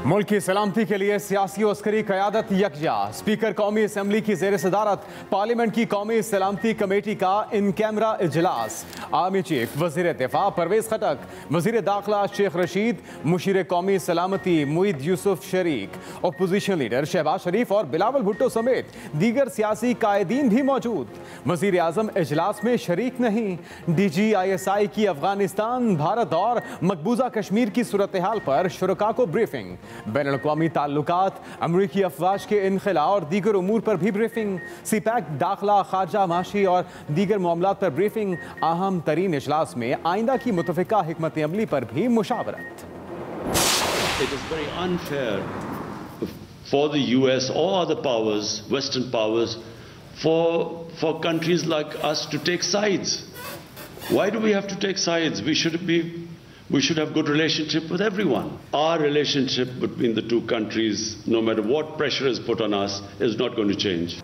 मुल्क की सलामती के लिए सियासी और अस्करी क़यादत यकजा। स्पीकर कौमी असम्बली की ज़ेर सदारत पार्लियामेंट की कौमी सलामती कमेटी का इन कैमरा इजलास। आर्मी चीफ वज़ीर दिफा परवेज़ खटक, वज़ीर दाखिला शेख रशीद, मुशीर कौमी सलामती मुईद यूसुफ शरीक, अपोजिशन लीडर शहबाज शरीफ और बिलावल भुट्टो समेत दीगर सियासी कायदीन भी मौजूद। वज़ीर आज़म इजलास में शरीक नहीं। DGISI की अफगानिस्तान, भारत और मकबूजा कश्मीर की सूरत हाल पर शुरका को ब्रीफिंग। बैन अल-अक़वामी ताल्लुकात, अमरीकी अफवाज के इनखला और दीगर उमूर पर भी ब्रीफिंग। सीपैक, दाखिला, खारजा, माशी और दीगर मामलात पर ब्रीफिंग। अहम तरीन इजलास में आइंदा की मुतफ़िका हिकमत अमली पर भी मुशावरत। It is very unfair for the US or other powers, Western powers, for countries like us to take sides. Why do we have to take sides? We should have good relationship with everyone. Our relationship between the two countries, no matter what pressure is put on us, is not going to change.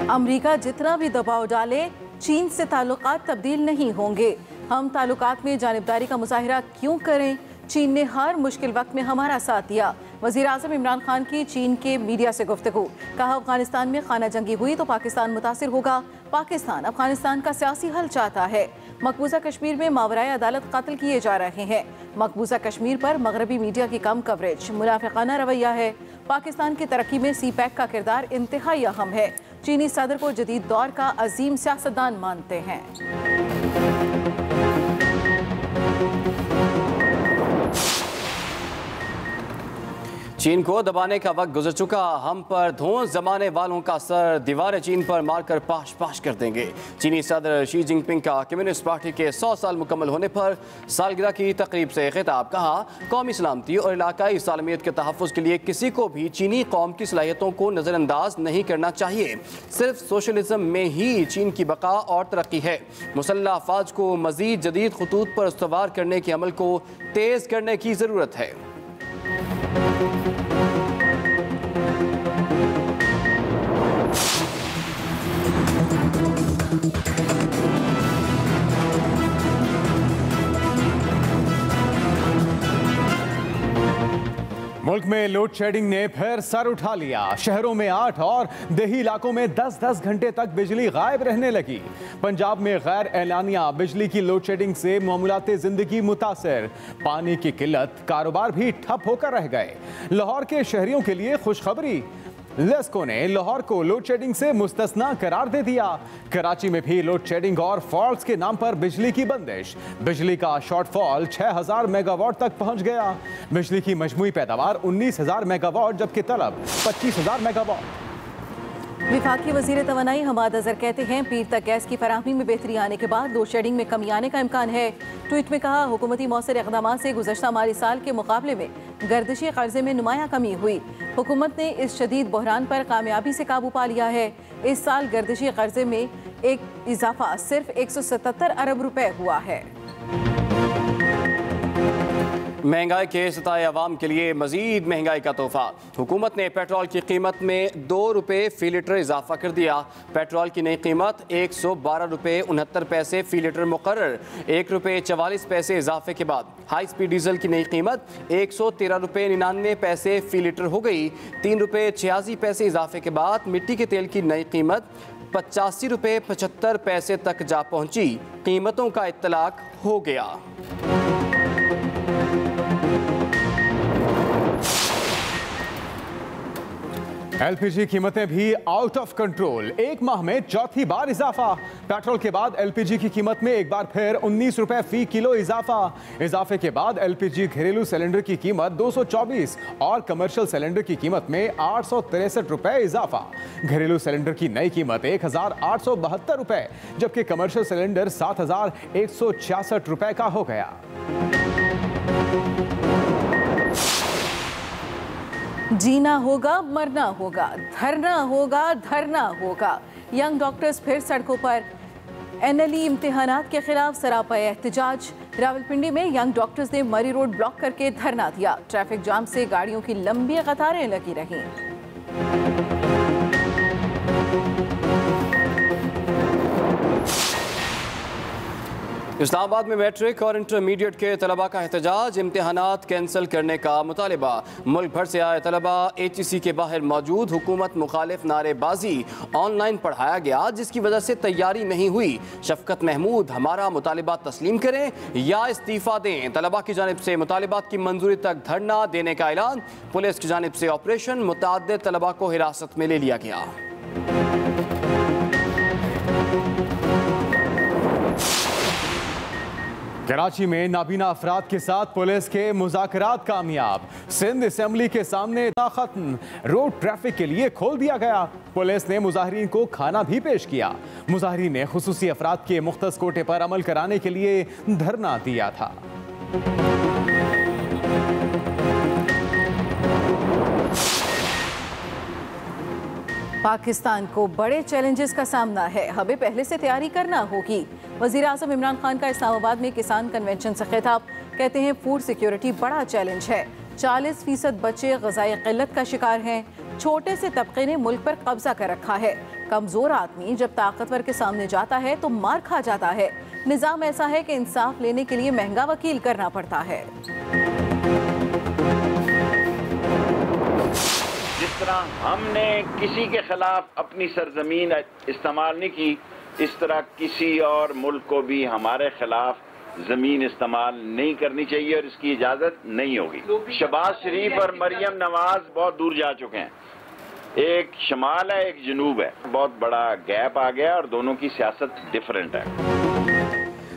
America जितना भी दबाव डाले, चीन से ताल्लुकात तब्दील नहीं होंगे। हम ताल्लुकात में जानिबदारी का मुजाहिरा क्यों करें? चीन ने हर मुश्किल वक्त में हमारा साथ दिया। वज़ीर आज़म इमरान खान की चीन के मीडिया से गुफ्तगू। कहा, अफगानिस्तान में खाना जंगी हुई तो पाकिस्तान मुतासिर होगा। पाकिस्तान अफगानिस्तान का सियासी हल चाहता है। मकबूजा कश्मीर में मावराए अदालत कत्ल किए जा रहे हैं। मकबूजा कश्मीर पर मगरबी मीडिया की कम कवरेज, मुनाफिकाना रवैया है। पाकिस्तान की तरक्की में सीपैक का किरदार इंतहाई अहम है। चीनी सदर को जदीद दौर का अजीम सियासतदान मानते हैं। चीन को दबाने का वक्त गुजर चुका। हम पर धौंस जमाने वालों का सर दीवार चीन पर मारकर पाश पाश कर देंगे। चीनी सदर शी जिनपिंग का कम्युनिस्ट पार्टी के 100 साल मुकम्मल होने पर सालगिरह की तकरीब से खिताब। कहा, कौमी सलामती और इलाकाई सालमियत के तहफ़्फ़ुज़ के लिए किसी को भी चीनी कौम की सलाहियतों को नज़रअंदाज नहीं करना चाहिए। सिर्फ सोशलिज्म में ही चीन की बका और तरक्की है। मुसल्लह अफ़वाज को मज़ीद जदीद खतूत पर इस्तवार करने के अमल को तेज़ करने की ज़रूरत है। मुल्क में लोड शेडिंग ने फिर सर उठा लिया। शहरों में 8 और देही इलाकों में 10-10 घंटे तक बिजली गायब रहने लगी। पंजाब में गैर एलानिया बिजली की लोड शेडिंग से मामूलाते जिंदगी मुतासर। पानी की किल्लत, कारोबार भी ठप होकर रह गए। लाहौर के शहरियों के लिए खुशखबरी, लेस्को ने लाहौर को लोड शेडिंग से मुस्तस्ना करार दे दिया। कराची में भी लोड शेडिंग और फॉल्ट्स के नाम पर बिजली की बंदिश। बिजली का शॉर्टफॉल 6000 मेगावाट तक पहुंच गया। बिजली की मजमूई पैदावार 19,000 मेगावाट, जबकि तलब 25,000 मेगावाट। विफाकी वज़ीर तवानाई हमाद अज़हर कहते हैं, पीर तक गैस की फराहमी में बेहतरी आने के बाद लोड शेडिंग में कमी आने का इम्कान है। ट्वीट में कहा, हुकूमती मौसर इक़दामात से गुज़श्ता माली साल के मुकाबले में गर्दिशी कर्जे में नुमाया कमी हुई। हुकूमत ने इस शदीद बहरान पर कामयाबी से काबू पा लिया है। इस साल गर्दिशी कर्जे में एक इजाफा सिर्फ 177 अरब रुपए हुआ है। महंगाई के सताए अवाम के लिए मजीद महंगाई का तोहफा। हुकूमत ने पेट्रोल की कीमत में 2 रुपये फी लीटर इजाफा कर दिया। पेट्रोल की नई कीमत 112 रुपये 69 पैसे फी लीटर मुकर्रर। 1 रुपये 44 पैसे इजाफे के बाद हाई स्पीड डीजल की नई कीमत 113 रुपये 99 पैसे फी लीटर हो गई। 3 रुपये 86 पैसे इजाफे के बाद मिट्टी के तेल की नई कीमत 85 रुपये 75 पैसे तक जा पहुंची। कीमतों का इत्तलाक हो गया। LPG कीमतें भी आउट ऑफ कंट्रोल। एक माह में चौथी बार इजाफा। पेट्रोल के बाद LPG की कीमत में एक बार फिर 19 रुपए फी किलो इजाफा। इजाफे के बाद LPG घरेलू सिलेंडर की कीमत 224 और कमर्शियल सिलेंडर की कीमत में 863 रुपए इजाफा। घरेलू सिलेंडर की नई कीमत 1872 रुपए, जबकि कमर्शियल सिलेंडर 7166 रुपए का हो गया। जीना होगा, मरना होगा, धरना होगा, धरना होगा। यंग डॉक्टर्स फिर सड़कों पर। NLE इम्तिहानात के खिलाफ सरापा एहतजाज। रावलपिंडी में यंग डॉक्टर्स ने मरी रोड ब्लॉक करके धरना दिया। ट्रैफिक जाम से गाड़ियों की लंबी कतारें लगी रहीं। इस्लामाबाद में मैट्रिक और इंटरमीडिएट के तलबा का एहतजाज, इम्तिहानात कैंसिल करने का मुतालिबा। मुल्क भर से आए तलबा HEC के बाहर मौजूद, हुकूमत मुखालिफ नारेबाजी, ऑनलाइन पढ़ाया गया जिसकी वजह से तैयारी नहीं हुई। शफकत महमूद, हमारा मुतालिबा तस्लीम करें या इस्तीफ़ा दें। तलबा की जानिब से मुतालिबात की मंजूरी तक धरना देने का ऐलान। पुलिस की जानिब से ऑपरेशन, मुतअद्दिद तलबा को हिरासत में ले लिया गया। कराची में नाबीना अफराद के साथ पुलिस के मुज़ाकरात कामयाब। सिंध असेंबली के सामने खत्म, रोड ट्रैफिक के लिए खोल दिया गया। पुलिस ने मुजाहिरीन को खाना भी पेश किया। मुजाहिरीन ने खुसूसी अफराद के मुख्तस कोटे पर अमल कराने के लिए धरना दिया था। पाकिस्तान को बड़े चैलेंजेस का सामना है, हमें पहले से तैयारी करना होगी। वज़ीर आज़म इमरान खान का इस्लामाबाद में किसान कन्वेंशन से खिताब, कहते हैं फूड सिक्योरिटी बड़ा चैलेंज है। 40% बच्चे ग़िज़ाई क़िल्लत का शिकार हैं। छोटे से तबके ने मुल्क पर कब्जा कर रखा है। कमज़ोर आदमी जब ताकतवर के सामने जाता है तो मार खा जाता है। निज़ाम ऐसा है कि इंसाफ लेने के लिए महंगा वकील करना पड़ता है। जिस तरह हमने किसी के खिलाफ अपनी सरजमीन इस्तेमाल नहीं की, इस तरह किसी और मुल्क को भी हमारे खिलाफ जमीन इस्तेमाल नहीं करनी चाहिए और इसकी इजाजत नहीं होगी। शहबाज शरीफ और मरियम नवाज बहुत दूर जा चुके हैं। एक शमाल है, एक जनूब है। बहुत बड़ा गैप आ गया और दोनों की सियासत डिफरेंट है।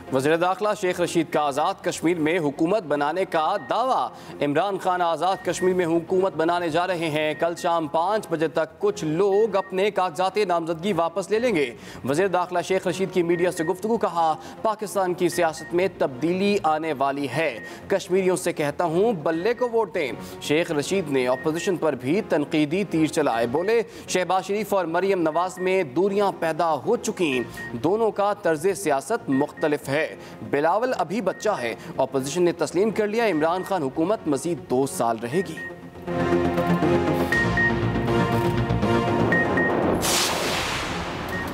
वज़ीर दाखिला शेख रशीद का आज़ाद कश्मीर में हुकूमत बनाने का दावा। इमरान खान आज़ाद कश्मीर में हुकूमत बनाने जा रहे हैं। कल शाम 5 बजे तक कुछ लोग अपने कागजात नामजदगी वापस ले लेंगे। वज़ीर दाखिला शेख रशीद की मीडिया से गुफ्तगू, कहा पाकिस्तान की सियासत में तब्दीली आने वाली है। कश्मीरियों से कहता हूँ बल्ले को वोट दें। शेख रशीद ने अपोजिशन पर भी तनकीदी तीर चलाए। बोले शहबाज शरीफ और मरियम नवाज में दूरियाँ पैदा हो चुकी, दोनों का तर्ज सियासत मुख्तलिफ है। बिलावल अभी बच्चा है। ऑपोजिशन ने तस्लीम कर लिया इमरान खान हुकूमत मजीद 2 साल रहेगी।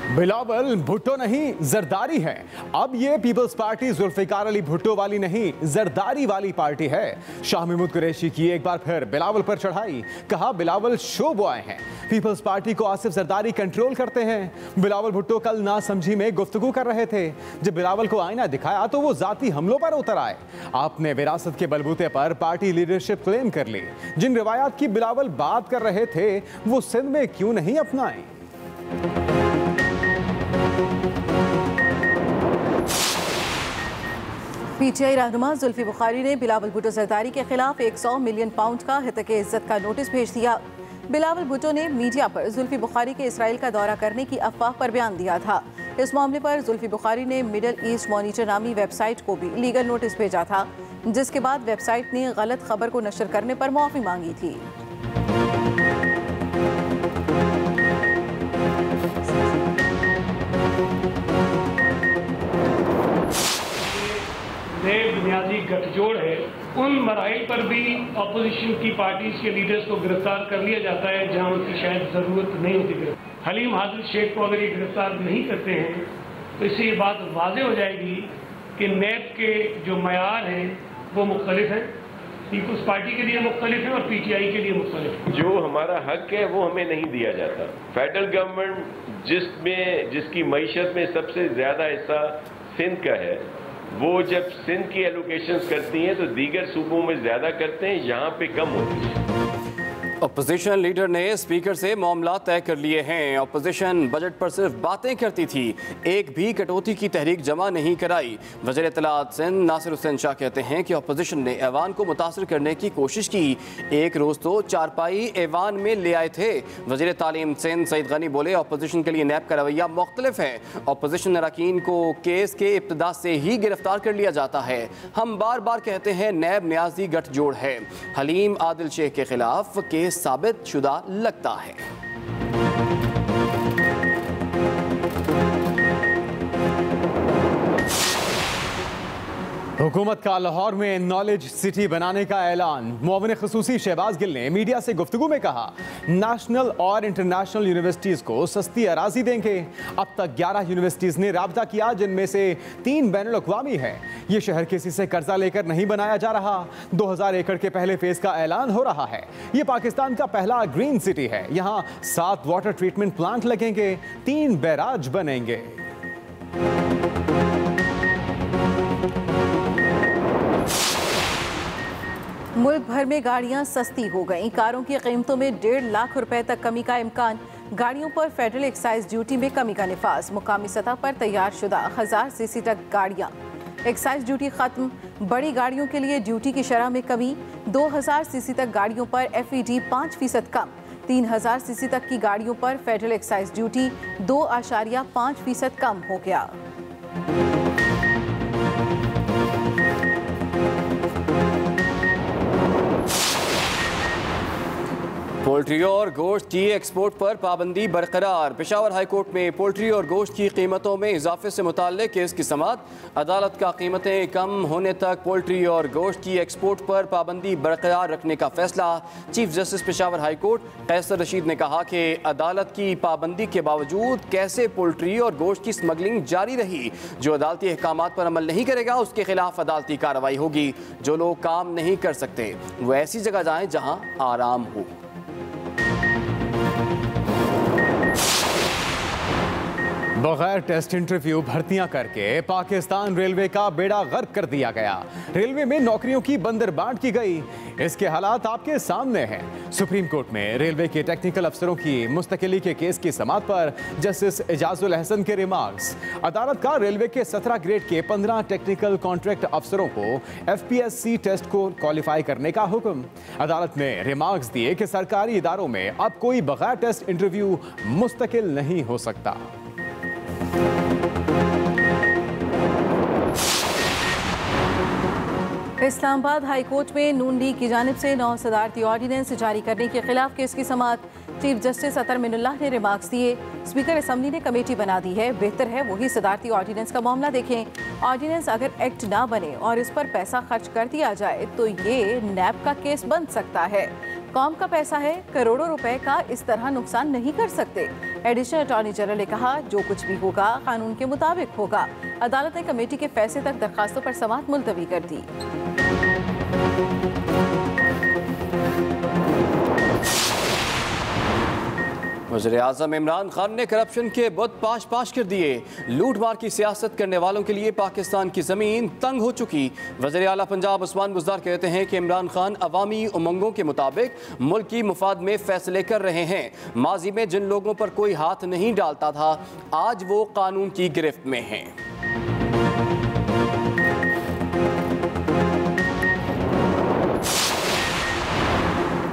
बिलावल भुट्टो नहीं, जरदारी है। अब ये पीपल्स पार्टी जुल्फिकार अली भुट्टो वाली नहीं, जरदारी वाली पार्टी है। शाह महमूद कुरैशी की एक बार फिर बिलावल पर चढ़ाई, कहा बिलावल शो बॉय हैं। पीपल्स पार्टी को आसिफ जरदारी कंट्रोल करते हैं। बिलावल भुट्टो कल नासमझी में गुफ्तगू कर रहे थे। जब बिलावल को आईना दिखाया तो वो जाती हमलों पर उतर आए। आपने विरासत के बलबूते पर पार्टी लीडरशिप क्लेम कर ली। जिन रिवायात की बिलावल बात कर रहे थे वो सिंध में क्यों नहीं अपनाए। PTI रहनुमा जुल्फी बुखारी ने बिलावल भुट्टो जरदारी के खिलाफ 100 मिलियन पाउंड का हितके इज्जत का नोटिस भेज दिया। बिलावल भुट्टो ने मीडिया पर जुल्फी बुखारी के इसराइल का दौरा करने की अफवाह पर बयान दिया था। इस मामले पर जुल्फी बुखारी ने मिडल ईस्ट मॉनिटर नामी वेबसाइट को भी लीगल नोटिस भेजा था, जिसके बाद वेबसाइट ने गलत खबर को नशर करने पर माफी मांगी थी। बुनियादी गठजोड़ है, उन मराइल पर भी अपोजिशन की पार्टीज के लीडर्स को गिरफ्तार कर लिया जाता है जहां उनकी शायद जरूरत नहीं होती। हलीम हाजिर शेख को अगर ये गिरफ्तार नहीं करते हैं तो इससे ये बात वाज़ेह हो जाएगी कि नैब के जो मयार हैं वो मुख्तलिफ हैं, पीपल्स पार्टी के लिए मुख्तलिफ है और PTI के लिए मुख्तलिफ है। जो हमारा हक है वो हमें नहीं दिया जाता। फेडरल गवर्नमेंट जिसकी मईशत में सबसे ज़्यादा हिस्सा सिंध का है, वो जब सिंध की एलोकेशंस करती हैं तो दीगर सूबों में ज़्यादा करते हैं, यहाँ पे कम होती है। अपोजिशन लीडर ने स्पीकर से मामला तय कर लिए हैं। अपोजिशन बजट पर सिर्फ बातें करती थी, एक भी कटौती की तहरीक जमा नहीं कराई। वज़ीर इत्तलात सिंध नासिर हुसैन शाह कहते हैं कि अपोजिशन ने ऐवान को मुतासर करने की कोशिश की। एक रोज़ तो चारपाई ऐवान में ले आए थे। वज़ीर तालीम सिंध सईद गनी बोले अपोजिशन के लिए नैब का रवैया मुख्तलिफ है। अपोजिशन अरकान को केस के इब्तिदा से ही गिरफ्तार कर लिया जाता है। हम बार बार कहते हैं नैब न्याजी गठजोड़ है। हलीम आदिल शेख के खिलाफ केस साबित शुदा लगता है। हुकूमत का लाहौर में नॉलेज सिटी बनाने का ऐलान। मुआविन ख़ुसूसी शहबाज गिल ने मीडिया से गुफ्तगू में कहा, नेशनल और इंटरनेशनल यूनिवर्सिटीज़ को सस्ती अराजी देंगे। अब तक 11 यूनिवर्सिटीज़ ने राब्ता किया, जिनमें से 3 बैनुल-अक़वामी है। ये शहर किसी से कर्जा लेकर नहीं बनाया जा रहा। 2000 एकड़ के पहले फेज का ऐलान हो रहा है। ये पाकिस्तान का पहला ग्रीन सिटी है। यहाँ 7 वाटर ट्रीटमेंट प्लांट लगेंगे, 3 बैराज बनेंगे। मुल्क भर में गाड़ियां सस्ती हो गईं। कारों की कीमतों में 1.5 लाख रुपए तक कमी का इम्कान। गाड़ियों पर फेडरल एक्साइज ड्यूटी में कमी का निफाज। मुकामी सतह पर तैयार शुदा 1000 सीसी तक गाड़ियां। एक्साइज ड्यूटी खत्म। बड़ी गाड़ियों के लिए ड्यूटी की शरह में कमी। 2000 सीसी तक गाड़ियों पर FED 5% कम। 3000 सीसी तक की गाड़ियों पर फेडरल एक्साइज ड्यूटी 2.5% कम हो गया। पोल्ट्री और गोश्त की एक्सपोर्ट पर पाबंदी बरकरार। पेशावर हाई कोर्ट में पोल्ट्री और गोश्त की कीमतों में इजाफे से मुताल्लिक केस की समाअत। अदालत का कीमतें कम होने तक पोल्ट्री और गोश्त की एक्सपोर्ट पर पाबंदी बरकरार रखने का फैसला। Chief justice Peshawar high court Qaiser Rashid ने कहा कि अदालत की पाबंदी के बावजूद कैसे पोल्ट्री और गोश्त की स्मगलिंग जारी रही। जो अदालती अहकामात पर अमल नहीं करेगा उसके खिलाफ अदालती कार्रवाई होगी। जो लोग काम नहीं कर सकते वो ऐसी जगह जाएं जहां आराम हो। बगैर टेस्ट इंटरव्यू भर्तियां करके पाकिस्तान रेलवे का बेड़ा गर्क कर दिया गया। रेलवे में नौकरियों की बंदरबांट की गई। इसके हालात आपके सामने हैं। सुप्रीम कोर्ट में रेलवे के टेक्निकल अफसरों की मुस्तकिली के केस की समाअत पर जस्टिस एजाजुल अहसन के रिमार्क्स। अदालत का रेलवे के 17 ग्रेड के 15 टेक्निकल कॉन्ट्रैक्ट अफसरों को FPSC टेस्ट को क्वालिफाई करने का हुक्म। अदालत ने रिमार्क्स दिए कि सरकारी इदारों में अब कोई बगैर टेस्ट इंटरव्यू मुस्तकिल नहीं हो सकता। इस्लामाबाद हाई कोर्ट में नून लीग की जानिब से 9 सदारती ऑर्डिनेंस जारी करने के खिलाफ केस की समाअत। चीफ जस्टिस अतर मिनुल्लाह ने रिमार्क्स दिए। स्पीकर असम्बली ने कमेटी बना दी है। बेहतर है वही सदारती ऑर्डिनेंस का मामला देखें। ऑर्डिनेंस अगर एक्ट ना बने और इस पर पैसा खर्च कर दिया जाए तो ये नैब का केस बन सकता है। कौम का पैसा है, करोड़ों रुपए का इस तरह नुकसान नहीं कर सकते। एडिशनल अटॉर्नी जनरल ने कहा, जो कुछ भी होगा कानून के मुताबिक होगा। अदालत ने कमेटी के फैसले तक दरखास्तों पर समाअत मुलतवी कर दी। वज़ीर-ए-आज़म इमरान खान ने करप्शन के बुत पाश कर दिए। लूट मार की सियासत करने वालों के लिए पाकिस्तान की ज़मीन तंग हो चुकी। वज़ीर आला पंजाब उस्मान बुज़दार कहते हैं कि इमरान खान अवामी उमंगों के मुताबिक मुल्क की मुफाद में फैसले कर रहे हैं। माजी में जिन लोगों पर कोई हाथ नहीं डालता था आज वो कानून की गिरफ्त में हैं।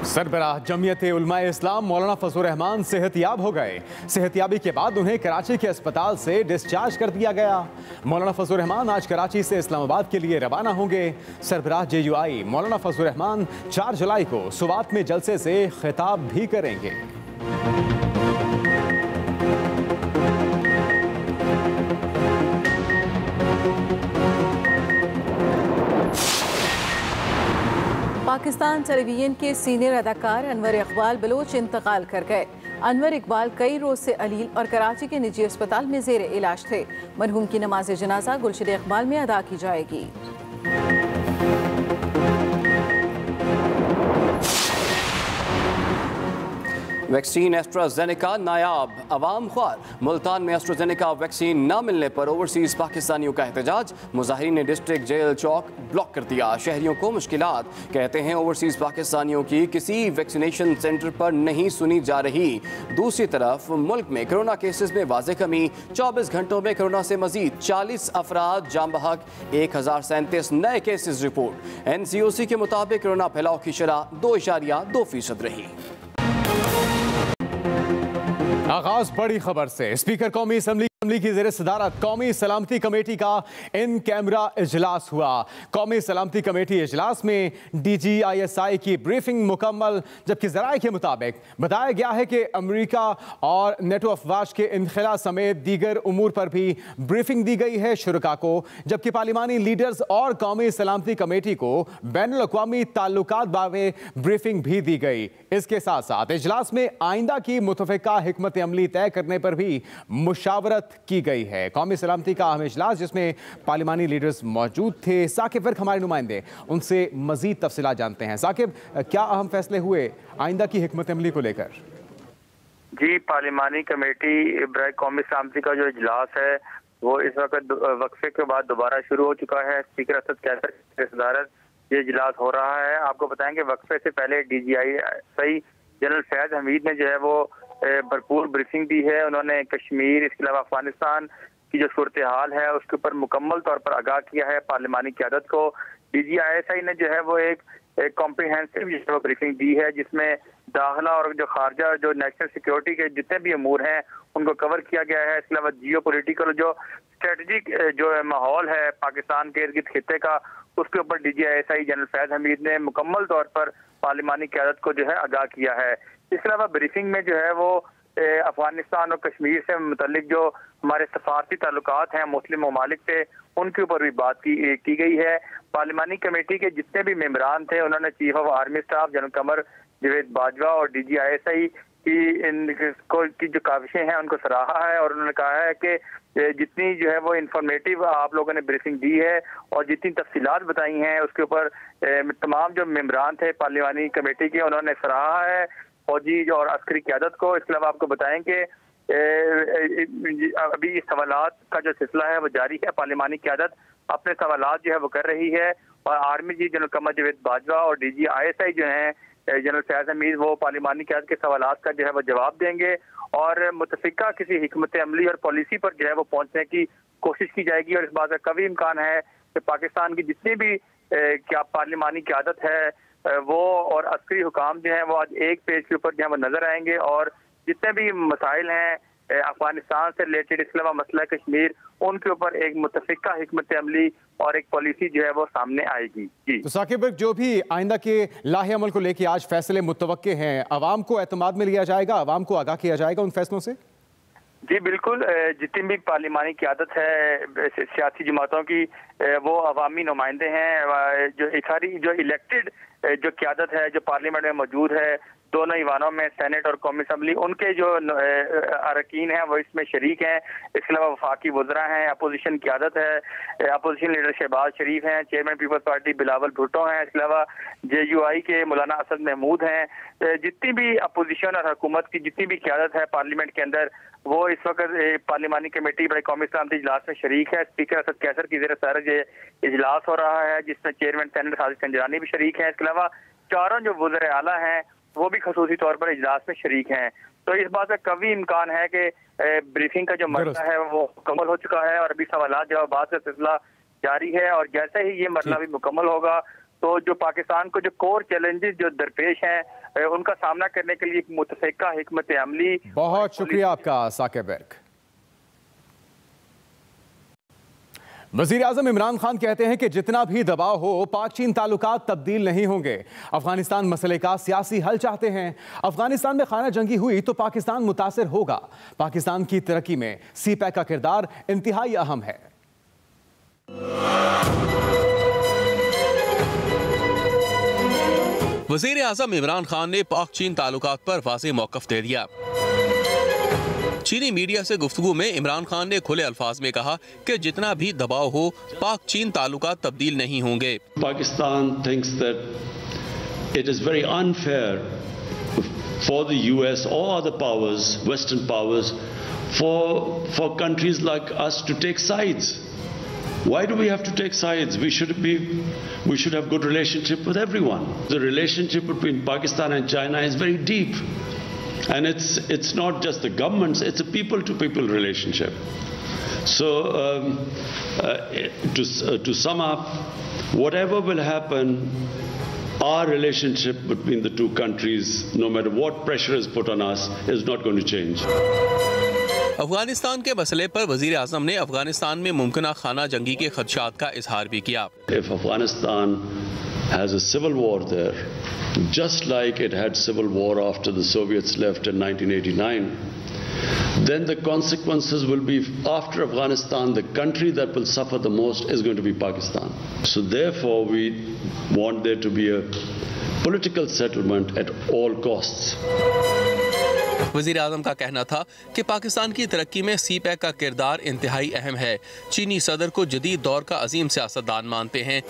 सरबराह जमीयत उलमाए इस्लाम मौलाना फजलुर रहमान सेहतियाब हो गए। सेहतियाबी के बाद उन्हें कराची के अस्पताल से डिस्चार्ज कर दिया गया। मौलाना फजलुर रहमान आज कराची से इस्लामाबाद के लिए रवाना होंगे। सरबराह JUI मौलाना फजलुर रहमान 4 जुलाई को सुवात में जलसे से खिताब भी करेंगे। पाकिस्तान टेलीविजन के सीनियर अदाकार अनवर इकबाल बलोच इंतकाल कर गए। अनवर इकबाल कई रोज से अलील और कराची के निजी अस्पताल में जेर इलाज थे। मरहूम की नमाज जनाजा गुलशन इकबाल में अदा की जाएगी। वैक्सीन एस्ट्राजेनेका नायाब, अवाम ख्वार। मुल्तान में एस्ट्राजेनेका वैक्सीन न मिलने पर ओवरसीज पाकिस्तानियों का एहतजाज। मुजाहिरीन ने डिस्ट्रिक्ट जेल चौक ब्लॉक कर दिया। शहरियों को मुश्किलात। कहते हैं ओवरसीज पाकिस्तानियों की किसी वैक्सीनेशन सेंटर पर नहीं सुनी जा रही। दूसरी तरफ मुल्क में कोरोना केसेस में वाज़ेह कमी। 24 घंटों में कोरोना से मजीद 40 अफराद जाम बहक। 1037 नए केसेस रिपोर्ट। NCOC के मुताबिक कोरोना फैलाव की शरह 2.2% रही। आगाज बड़ी खबर से। स्पीकर कौमी असम्बली असेंबली की ज़ेर सदारत कौमी सलामती कमेटी का इन कैमरा इजलास हुआ। कौमी सलामती कमेटी इजलास में DGISI की ब्रीफिंग मुकम्मल, जबकि ज़राए के मुताबिक बताया गया है कि अमेरिका और नेटो अफवाज के इनखला समेत दीगर उमूर पर भी ब्रीफिंग दी गई है शुरका को, जबकि पार्लिमानी लीडर्स और कौमी सलामती कमेटी को बैनुल-अक़वामी ताल्लुकात बारे ब्रीफिंग भी दी गई। इसके साथ साथ इजलास में आइंदा की मुतफ़िका हिकमत अमली तय करने पर भी मुशावरत की गई है। कौमी सलामती का अहम इजलास जिसमें पार्लिमानी लीडर्स मौजूद थे। साकिब वर्क हमारे नुमाइंदे, उनसे मजीद तफसीलात जानते हैं। साकिब, क्या अहम फैसले हुए आइंदा की हिकमत अमली को लेकर? जी, पार्लिमानी कमेटी बराए कौमी सलामती का जो इजलास है वो इस वक्त वक्फे के बाद दोबारा शुरू हो चुका है। स्पीकर असद कैसर की सदारत ये इजलास हो रहा है। आपको बताएंगे वक्फे से पहले DGISI जनरल फैज हमीद ने जो है वो भरपूर ब्रीफिंग दी है। उन्होंने कश्मीर, इसके अलावा अफगानिस्तान की जो सूरत हाल है उसके ऊपर मुकम्मल तौर पर आगाह किया है पार्लिमानी क़यादत को। DGISI ने जो है वो एक कॉम्प्रिहेंसिव ब्रीफिंग दी है जिसमें दाखिला और जो खारजा, जो नेशनल सिक्योरिटी के जितने भी अमूर हैं उनको कवर किया गया है। इसके अलावा जियो पोलिटिकल जो स्ट्रेटजिक जो माहौल है पाकिस्तान के इर्द गिर्द खित्ते का, उसके ऊपर DGISI जनरल फैज हमीद ने मुकम्मल तौर पर पार्लिमानी क़यादत को जो है आगाह किया है। इसके अलावा ब्रीफिंग में जो है वो अफगानिस्तान और कश्मीर से मुतल्लिक जो हमारे सफारती ताल्लुकात हैं मुस्लिम ममालिक से, उनके ऊपर भी बात की गई है। पार्लिमानी कमेटी के जितने भी मेंबरान थे उन्होंने chief of army staff general Qamar Javed Bajwa और DGISI की जो काविशें हैं उनको सराहा है और उन्होंने कहा है कि जितनी जो है वो इंफॉर्मेटिव आप लोगों ने ब्रीफिंग दी है और जितनी तफसीलात बताई हैं उसके ऊपर तमाम जो मेंबरान थे पार्लिमानी कमेटी के उन्होंने सराहा है फौजी और अस्करी क़यादत को। इसके अलावा आपको बताएं कि अभी इस सवालात का जो सिलसिला है वो जारी है। पार्लिमानी क़यादत अपने सवालात जो है वो कर रही है और आर्मी जी जनरल कमर जावेद बाजवा और DGISI जो हैं जनरल फैज हमीद वो पार्लिमानी क़यादत के सवालात का जो है वो जवाब देंगे और मुतफ़िका किसी हिकमत अमली और पॉलिसी पर जो है वो पहुंचने की कोशिश की जाएगी। और इस बात का कभी इम्कान है कि पाकिस्तान की जितनी भी क्या पार्लिमानी क़यादत है वो और अस्करी हुकाम जो हैं वो आज एक पेज के ऊपर जो है वो नजर आएंगे और जितने भी मसाइल हैं अफगानिस्तान से रिलेटेड, इसके अलावा मसला कश्मीर, उनके ऊपर एक मुतफ़िका हिकमत अमली और एक पॉलिसी जो है वो सामने आएगी। जी तो साकिब, जो भी आइंदा के लाहे अमल को लेकर आज फैसले मुतवक्के हैं, अवाम को एतमाद में लिया जाएगा, अवाम को आगाह किया जाएगा उन फैसलों से? जी बिल्कुल, जितनी भी पार्लिमानी क़यादत है सियासी जमातों की वो अवामी नुमाइंदे हैं। जो सारी जो इलेक्टेड जो क़यादत है जो पार्लियामेंट में मौजूद है दोनों ईवानों में, सेनेट और कौमी असम्बली, उनके जो अरकान हैं वो इसमें शरीक हैं। इसके अलावा वफाकी वज़रा हैं, अपोजिशन क़यादत है, अपोजिशन लीडर शहबाज शरीफ हैं, चेयरमैन पीपल्स पार्टी बिलावल भुट्टो हैं, इसके अलावा JUI के मौलाना असद महमूद हैं। जितनी भी अपोजिशन और हुकूमत की जितनी भी क़यादत है पार्लियामेंट के अंदर वो इस वक्त पार्लिमानी कमेटी बराए कौमी सलामती इजलास में शरीक है। स्पीकर असद कैसर की ज़ेर सदारत ये इजलास हो रहा है जिसमें चेयरमैन सेनेट साजिद कंजरानी भी शरीक हैं। इसके अलावा चारों जो वज़ीर आला हैं वो भी खसूसी तौर पर इजलास में शरीक हैं। तो इस बात का कभी इम्कान है कि ब्रीफिंग का जो मरला है वो मुकम्मल हो चुका है और अभी सवालात जवाबात का सिलसिला जारी है और जैसे ही ये मरला भी मुकम्मल होगा तो जो पाकिस्तान को जो कोर चैलेंजेस जो दरपेश हैं उनका सामना करने के लिए एक मुतफ़िका हिकमत अमली। बहुत शुक्रिया आपका साकिब वर्क। वज़ीर आज़म इमरान खान कहते हैं कि जितना भी दबाव हो पाक चीन ताल्लुकात तब्दील नहीं होंगे। अफगानिस्तान मसले का सियासी हल चाहते हैं। अफगानिस्तान में खाना जंगी हुई तो पाकिस्तान मुतासिर होगा। पाकिस्तान की तरक्की में CPEC का किरदार इंतहाई अहम है। वज़ीर आज़म इमरान खान ने पाक चीन ताल्लुकात पर वाज़ेह मौक़िफ़ दे दिया। चीनी मीडिया से गुफ्तगू में इमरान खान ने खुले अल्फाज में कहा कि जितना भी दबाव हो पाक चीन ताल्लुकात तब्दील नहीं होंगे। Pakistan thinks that it is very unfair for the US or other powers, Western powers, for countries like us to take sides. Why do we have to take sides? We should have good relationship with everyone. The relationship between Pakistan and China is very deep. And it's not just the governments, it's a people-to-people relationship. So to sum up, whatever will happen, our relationship between the two countries, no matter what pressure is put on us, is not going to change. Afghanistan के मसले पर वजीर आज़म ने अफगानिस्तान में मुमकिना खाना जंगी के खदशात का इजहार भी किया। If Afghanistan has a civil war there, just like it had civil war after the Soviets left in 1989, then the consequences will be, after Afghanistan, the country that will suffer the most is going to be Pakistan. So therefore we want there to be a political settlement at all costs. वज़ीर आज़म का कहना था कि पाकिस्तान की तरक्की में CPEC का किरदार इंतहाई अहम है। चीनी सदर को जदीद दौर का अजीम सियासतदान मानते हैं।